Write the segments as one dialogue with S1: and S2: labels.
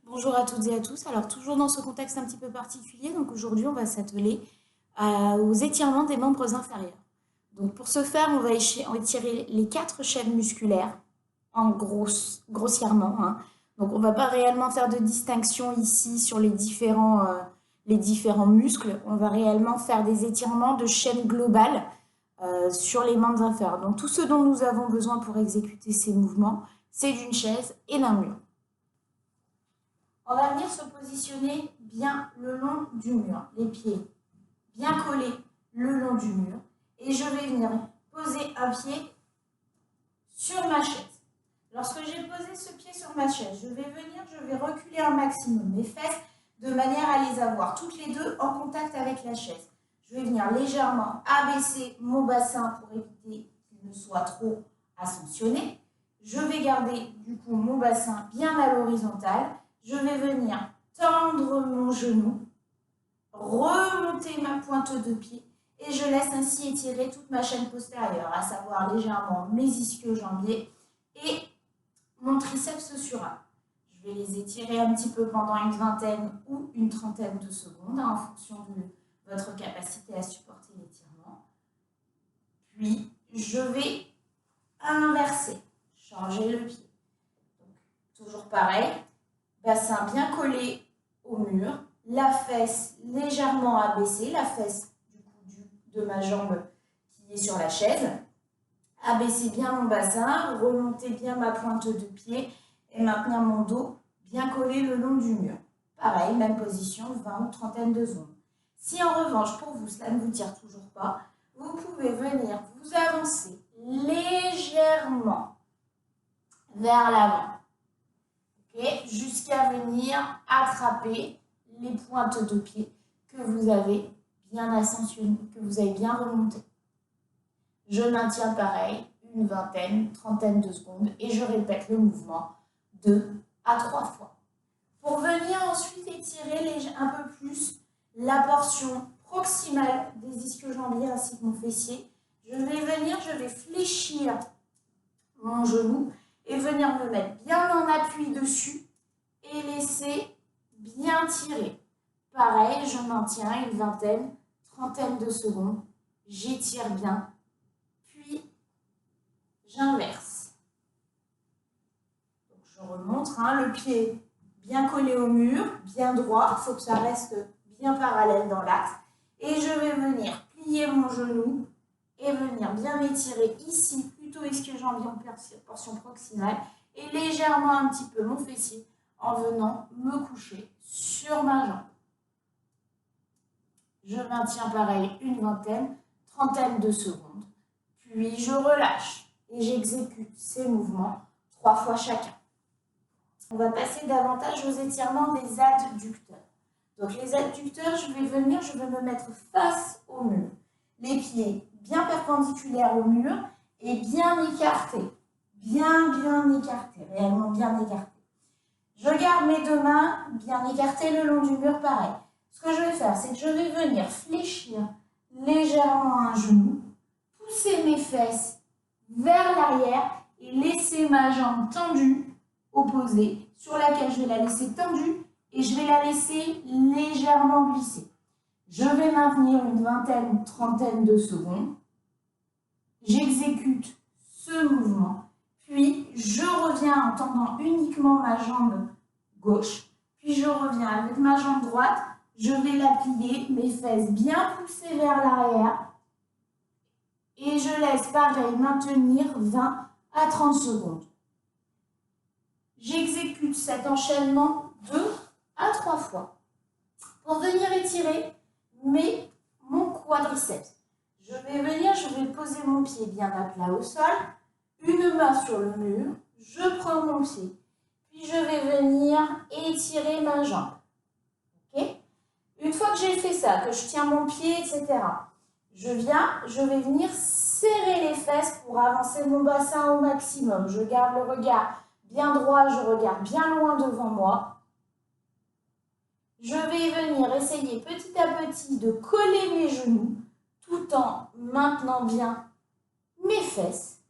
S1: Bonjour à toutes et à tous. Alors toujours dans ce contexte un petit peu particulier, donc aujourd'hui on va s'atteler aux étirements des membres inférieurs. Donc pour ce faire, on va étirer les 4 chaînes musculaires grossièrement, hein. Donc on ne va pas réellement faire de distinction ici sur les différents muscles. On va réellement faire des étirements de chaîne globale sur les membres inférieurs. Donc tout ce dont nous avons besoin pour exécuter ces mouvements, c'est d'une chaise et d'un mur. On va venir se positionner bien le long du mur, les pieds bien collés le long du mur. Et je vais venir poser un pied sur ma chaise. Lorsque j'ai posé ce pied sur ma chaise, je vais reculer un maximum mes fesses de manière à les avoir toutes les deux en contact avec la chaise. Je vais venir légèrement abaisser mon bassin pour éviter qu'il ne soit trop ascensionné. Je vais garder du coup mon bassin bien à l'horizontale. Je vais venir tendre mon genou, remonter ma pointe de pied et je laisse ainsi étirer toute ma chaîne postérieure, à savoir légèrement mes ischio-jambiers et mon triceps sural. Je vais les étirer un petit peu pendant une vingtaine ou une trentaine de secondes en fonction de votre capacité à supporter l'étirement. Puis, je vais inverser, changer le pied. Donc, toujours pareil, bassin bien collé au mur, la fesse légèrement abaissée, la fesse de ma jambe qui est sur la chaise. Abaisser bien mon bassin, remonter bien ma pointe de pied et maintenir mon dos bien collé le long du mur. Pareil, même position, 20 ou trentaine de secondes. Si en revanche, pour vous, cela ne vous tire toujours pas, vous pouvez venir vous avancer légèrement vers l'avant. Okay, jusqu'à venir attraper les pointes de pied que vous avez bien ascensionnées, que vous avez bien remontées. Je maintiens pareil, une vingtaine, trentaine de secondes et je répète le mouvement 2 à 3 fois. Pour venir ensuite étirer un peu plus la portion proximale des ischio-jambiers ainsi que mon fessier, je vais fléchir mon genou et venir me mettre bien en appui dessus et laisser bien tirer. Pareil, je maintiens une vingtaine, trentaine de secondes, j'étire bien, puis j'inverse. Je remonte, le pied bien collé au mur, bien droit, il faut que ça reste bien parallèle dans l'axe. Et je vais venir plier mon genou et venir bien étirer ici, plutôt ischio-jambier en portion proximale, et légèrement un petit peu mon fessier en venant me coucher sur ma jambe. Je maintiens pareil une vingtaine, trentaine de secondes, puis je relâche et j'exécute ces mouvements 3 fois chacun. On va passer davantage aux étirements des adducteurs. Donc les adducteurs, je vais me mettre face au mur. Les pieds bien perpendiculaires au mur et bien écartés. Bien écartés, réellement bien écartés. Je garde mes 2 mains bien écartées le long du mur, pareil. Ce que je vais faire, c'est que je vais venir fléchir légèrement un genou, pousser mes fesses vers l'arrière et laisser ma jambe tendue, opposée, sur laquelle je vais la laisser tendue et je vais la laisser légèrement glisser. Je vais maintenir une vingtaine, trentaine de secondes. J'exécute ce mouvement, puis je reviens en tendant uniquement ma jambe gauche, puis je reviens avec ma jambe droite, je vais la plier, mes fesses bien poussées vers l'arrière, et je laisse pareil maintenir 20 à 30 secondes. J'exécute cet enchaînement 2 à 3 fois. Pour venir étirer mon quadriceps, je vais poser mon pied bien à plat au sol, une main sur le mur, je prends mon pied, puis je vais venir étirer ma jambe. Okay? Une fois que j'ai fait ça, que je tiens mon pied, etc., je vais venir serrer les fesses pour avancer mon bassin au maximum. Je garde le regard bien droit, je regarde bien loin devant moi. Je vais venir essayer petit à petit de coller mes genoux tout en maintenant bien mes fesses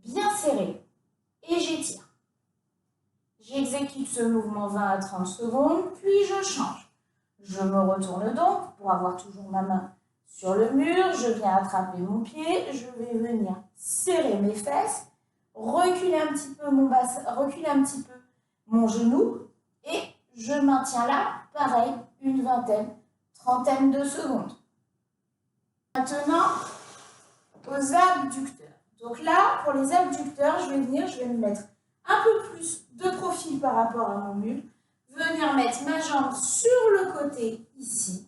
S1: bien serrées et j'étire. J'exécute ce mouvement 20 à 30 secondes, puis je change. Je me retourne donc pour avoir toujours ma main sur le mur. Je viens attraper mon pied. Je vais venir serrer mes fesses, reculer un petit peu mon bassin, reculer un petit peu mon genou et je maintiens là, pareil, une vingtaine, trentaine de secondes. Maintenant, aux abducteurs. Donc là, pour les abducteurs, je vais me mettre un peu plus de profil par rapport à mon mur, venir mettre ma jambe sur le côté ici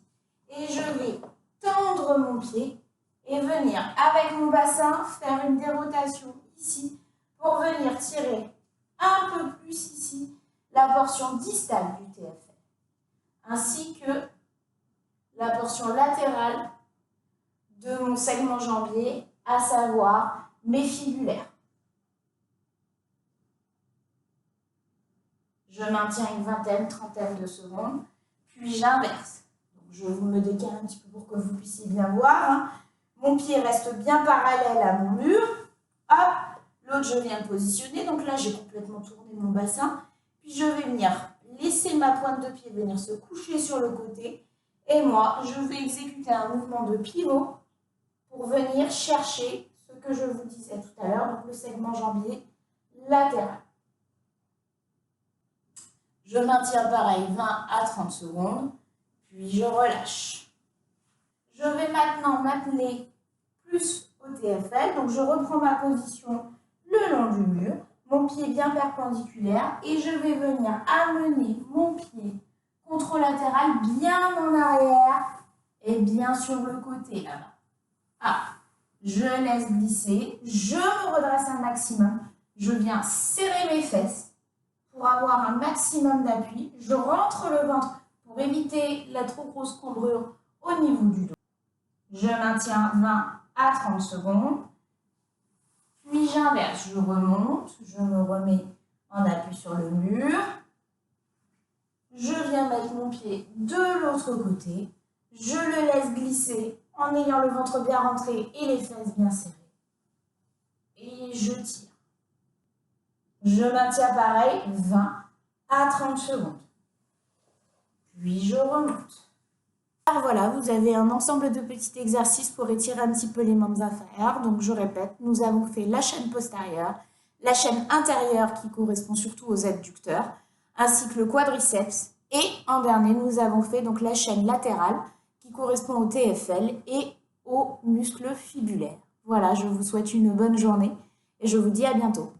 S1: et je vais tendre mon pied et venir avec mon bassin faire une dérotation ici pour venir tirer un peu plus ici la portion distale du TFL ainsi que la portion latérale de mon segment jambier, à savoir mes fibulaires. Je maintiens une vingtaine, trentaine de secondes, puis j'inverse. Je me décale un petit peu pour que vous puissiez bien voir. Mon pied reste bien parallèle à mon mur. Hop, l'autre je viens le positionner. Donc là, j'ai complètement tourné mon bassin. Puis je vais venir laisser ma pointe de pied venir se coucher sur le côté. Et moi, je vais exécuter un mouvement de pivot pour venir chercher ce que je vous disais tout à l'heure, donc le segment jambier latéral. Je maintiens pareil 20 à 30 secondes, puis je relâche. Je vais maintenant m'atteler plus au TFL, donc je reprends ma position le long du mur, mon pied bien perpendiculaire, et je vais venir amener mon pied controlatéral bien en arrière et bien sur le côté là-bas. Ah, je laisse glisser, je me redresse un maximum, je viens serrer mes fesses pour avoir un maximum d'appui, je rentre le ventre pour éviter la trop grosse cambrure au niveau du dos. Je maintiens 20 à 30 secondes, puis j'inverse, je remonte, je me remets en appui sur le mur, je viens mettre mon pied de l'autre côté, je le laisse glisser en ayant le ventre bien rentré et les fesses bien serrées. Et je tire. Je maintiens pareil 20 à 30 secondes. Puis je remonte. Alors voilà, vous avez un ensemble de petits exercices pour étirer un petit peu les membres inférieurs. Donc je répète, nous avons fait la chaîne postérieure, la chaîne intérieure qui correspond surtout aux adducteurs, ainsi que le quadriceps. Et en dernier, nous avons fait donc la chaîne latérale qui correspond au TFL et aux muscles fibulaires. Voilà, je vous souhaite une bonne journée et je vous dis à bientôt.